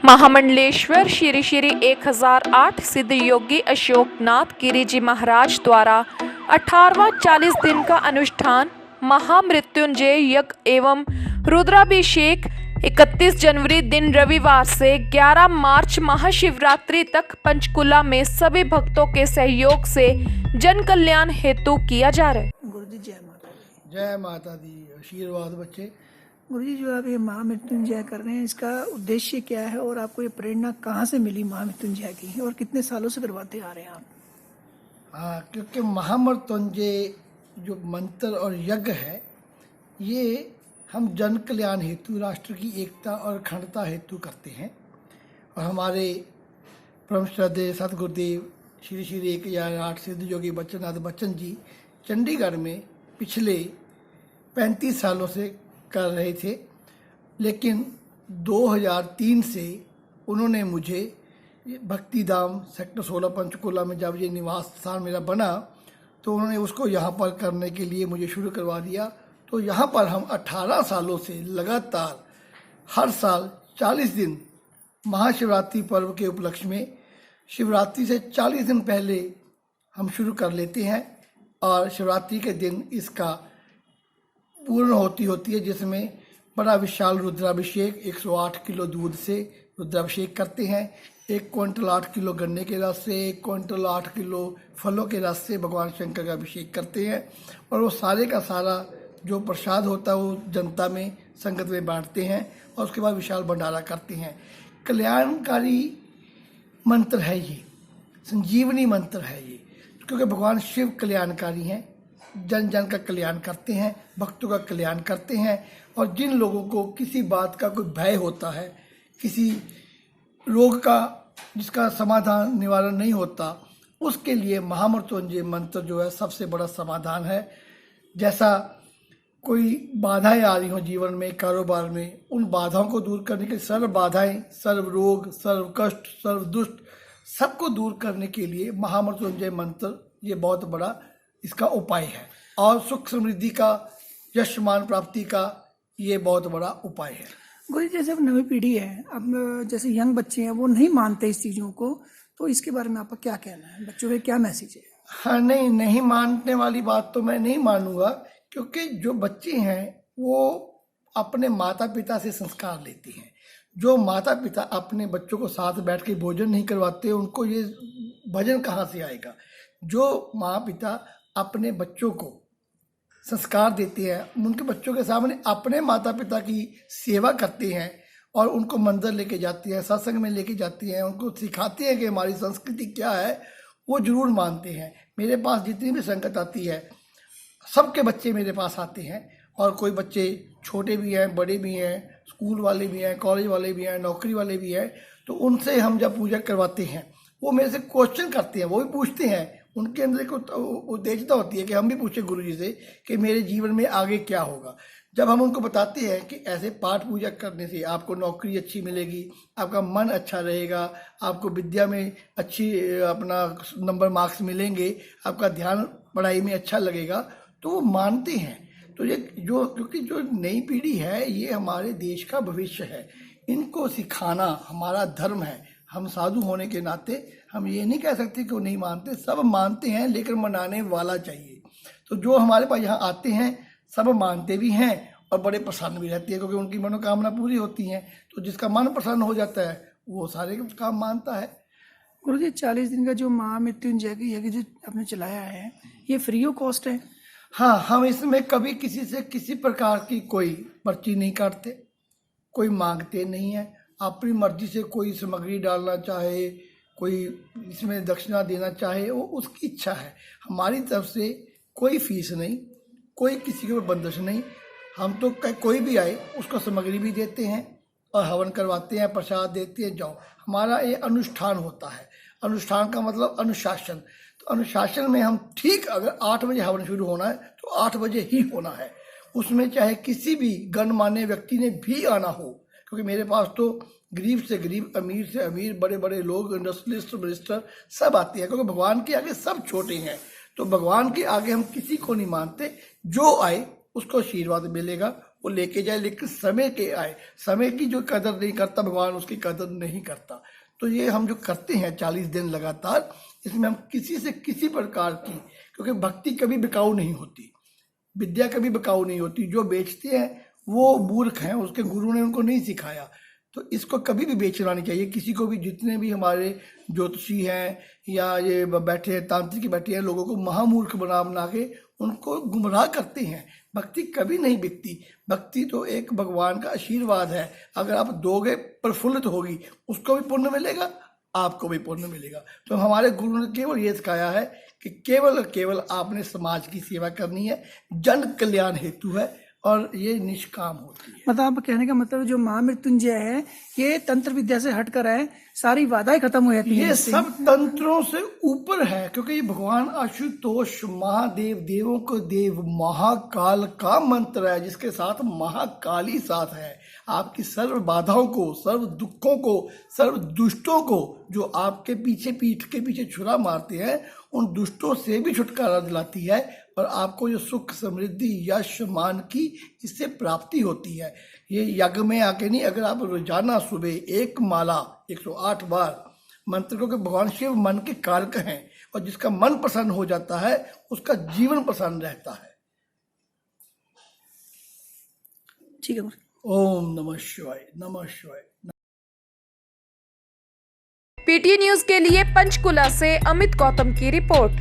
महामंडलेश्वर श्री श्री 1008 सिद्ध योगी अशोकनाथ गिरी जी महाराज द्वारा 18वां 40 दिन का अनुष्ठान महामृत्युंजय यज्ञ एवं रुद्राभिषेक 31 जनवरी दिन रविवार से 11 मार्च महाशिवरात्रि तक पंचकुला में सभी भक्तों के सहयोग से जन कल्याण हेतु किया जा रहा है। गुरु जी जय माता दी। जय माता दी। आशीर्वाद बच्चे। गुरु जी जो आप ये महामृत्युंजय कर रहे हैं, इसका उद्देश्य क्या है और आपको ये प्रेरणा कहाँ से मिली महामृत्युंजय की, और कितने सालों से करवाते आ रहे हैं आप? हाँ, क्योंकि महामृत्युंजय जो मंत्र और यज्ञ है, ये हम जन कल्याण हेतु, राष्ट्र की एकता और अखंडता हेतु करते हैं। और हमारे परम श्रद्धेय सतगुरुदेव श्री श्री 1008 सिद्ध योगी बच्चननाथ बच्चन जी चंडीगढ़ में पिछले 35 सालों से कर रहे थे, लेकिन 2003 से उन्होंने मुझे भक्तिधाम सेक्टर 16 पंचकुला में जब ये निवास स्थान मेरा बना, तो उन्होंने उसको यहाँ पर करने के लिए मुझे शुरू करवा दिया। तो यहाँ पर हम 18 सालों से लगातार हर साल 40 दिन महाशिवरात्रि पर्व के उपलक्ष्य में, शिवरात्रि से 40 दिन पहले हम शुरू कर लेते हैं और शिवरात्रि के दिन इसका पूर्ण होती है, जिसमें बड़ा विशाल रुद्राभिषेक 108 किलो दूध से रुद्राभिषेक करते हैं। 1 क्विंटल 8 किलो गन्ने के रस से, 1 क्विंटल 8 किलो फलों के रस से भगवान शंकर का अभिषेक करते हैं। और वो सारे का सारा जो प्रसाद होता है वो जनता में, संगत में बांटते हैं और उसके बाद विशाल भंडारा करते हैं। कल्याणकारी मंत्र है ये, संजीवनी मंत्र है ये, क्योंकि भगवान शिव कल्याणकारी हैं, जन जन का कल्याण करते हैं, भक्तों का कल्याण करते हैं। और जिन लोगों को किसी बात का कोई भय होता है, किसी रोग का जिसका समाधान निवारण नहीं होता, उसके लिए महामृत्युंजय मंत्र जो है सबसे बड़ा समाधान है। जैसा कोई बाधाएं आ रही हों जीवन में, कारोबार में, उन बाधाओं को दूर करने के, सर्व बाधाएं, सर्व रोग, सर्व कष्ट, सर्व दुष्ट सबको दूर करने के लिए महामृत्युंजय मंत्र ये बहुत बड़ा इसका उपाय है। और सुख समृद्धि का, यश मान प्राप्ति का ये बहुत बड़ा उपाय है। गुरु जी जैसे अब नई पीढ़ी है, अब जैसे यंग बच्चे हैं वो नहीं मानते इस चीज़ों को, तो इसके बारे में आपका क्या कहना है? बच्चों के क्या मैसेज है? हाँ, नहीं मानने वाली बात तो मैं नहीं मानूंगा, क्योंकि जो बच्चे हैं वो अपने माता पिता से संस्कार लेते हैं। जो माता पिता अपने बच्चों को साथ बैठ के भोजन नहीं करवाते, उनको ये भजन कहाँ से आएगा? जो माँ पिता अपने बच्चों को संस्कार देते हैं, उनके बच्चों के सामने अपने माता पिता की सेवा करते हैं और उनको मंदिर लेके जाते हैं, सत्संग में लेके जाते हैं, उनको सिखाते हैं कि हमारी संस्कृति क्या है, वो जरूर मानते हैं। मेरे पास जितनी भी संगत आती है, सबके बच्चे मेरे पास आते हैं। और कोई बच्चे छोटे भी हैं, बड़े भी हैं, स्कूल वाले भी हैं, कॉलेज वाले भी हैं, नौकरी वाले भी हैं। तो उनसे हम जब पूजा करवाते हैं, वो मेरे से क्वेश्चन करते हैं, वो भी पूछते हैं। उनके अंदर एक उद्देश्यता होती है कि हम भी पूछे गुरु जी से कि मेरे जीवन में आगे क्या होगा। जब हम उनको बताते हैं कि ऐसे पाठ पूजा करने से आपको नौकरी अच्छी मिलेगी, आपका मन अच्छा रहेगा, आपको विद्या में अच्छी अपना नंबर मार्क्स मिलेंगे, आपका ध्यान पढ़ाई में अच्छा लगेगा, तो वो मानते हैं। तो ये क्योंकि जो नई पीढ़ी है ये हमारे देश का भविष्य है, इनको सिखाना हमारा धर्म है। हम साधु होने के नाते हम ये नहीं कह सकते कि वो नहीं मानते, सब मानते हैं, लेकिन मनाने वाला चाहिए। तो जो हमारे पास यहाँ आते हैं सब मानते भी हैं और बड़े प्रसन्न भी रहते हैं, क्योंकि उनकी मनोकामना पूरी होती हैं। तो जिसका मन प्रसन्न हो जाता है वो सारे काम मानता है। गुरु जी 40 दिन का जो महामृत्युंजय की यज्ञ जो आपने चलाया है, ये फ्री ऑफ कॉस्ट है? हाँ, हम इसमें कभी किसी से किसी प्रकार की कोई पर्ची नहीं काटते, कोई मांगते नहीं है। अपनी मर्जी से कोई सामग्री डालना चाहे, कोई इसमें दक्षिणा देना चाहे, वो उसकी इच्छा है। हमारी तरफ से कोई फीस नहीं, कोई किसी के ऊपर बंदिश नहीं। हम तो कोई भी आए उसको सामग्री भी देते हैं और हवन करवाते हैं, प्रसाद देते हैं, जाओ। हमारा ये अनुष्ठान होता है। अनुष्ठान का मतलब अनुशासन। तो अनुशासन में हम ठीक, अगर 8 बजे हवन शुरू होना है तो 8 बजे ही होना है। उसमें चाहे किसी भी गणमान्य व्यक्ति ने भी आना हो, क्योंकि मेरे पास तो गरीब से गरीब, अमीर से अमीर, बड़े बड़े लोग, इंडस्ट्रियलिस्ट, मिनिस्टर सब आते हैं, क्योंकि भगवान के आगे सब छोटे हैं। तो भगवान के आगे हम किसी को नहीं मानते। जो आए उसको आशीर्वाद मिलेगा, वो लेके जाए, लेकिन समय के आए, समय की जो कदर नहीं करता भगवान उसकी कदर नहीं करता। तो ये हम जो करते हैं 40 दिन लगातार, इसमें हम किसी से किसी प्रकार की, क्योंकि भक्ति कभी बिकाऊ नहीं होती, विद्या कभी बिकाऊ नहीं होती, जो बेचते हैं वो मूर्ख हैं, उसके गुरु ने उनको नहीं सिखाया। तो इसको कभी भी बेचना नहीं चाहिए किसी को भी। जितने भी हमारे ज्योतिषी हैं या ये बैठे हैं तांत्रिक बैठे हैं, लोगों को महामूर्ख बना बना के उनको गुमराह करते हैं। भक्ति कभी नहीं बिकती, भक्ति तो एक भगवान का आशीर्वाद है, अगर आप दोगे प्रफुल्लित होगी, उसको भी पुण्य मिलेगा, आपको भी पुण्य मिलेगा। तो हमारे गुरु ने केवल ये सिखाया है कि केवल और केवल आपने समाज की सेवा करनी है, जन कल्याण हेतु है, और ये निष्काम होती है। मतलब आप कहने का मतलब जो महामृत्युंजय है ये तंत्र विद्या से हटकर है, सारी बाधाएं खत्म हो जाती हैं ये इससे। सब तंत्रों से ऊपर है, क्योंकि ये भगवान आशुतोष महादेव, देवों को देव महाकाल का मंत्र है, जिसके साथ महाकाली साथ है। आपकी सर्व बाधाओं को, सर्व दुखों को, सर्व दुष्टों को, जो आपके पीछे पीठ के पीछे छुरा मारते हैं, उन दुष्टों से भी छुटकारा दिलाती है, और आपको जो सुख समृद्धि यश मान की इससे प्राप्ति होती है। ये यज्ञ में आके नहीं, अगर आप रोजाना सुबह एक माला 108 बार मंत्र को, कि भगवान शिव मन के कारक हैं, और जिसका मन प्रसन्न हो जाता है उसका जीवन प्रसन्न रहता है। ठीक है। ओम नमः शिवाय, नमः शिवाय। पीटीए न्यूज के लिए पंचकुला से अमित गौतम की रिपोर्ट।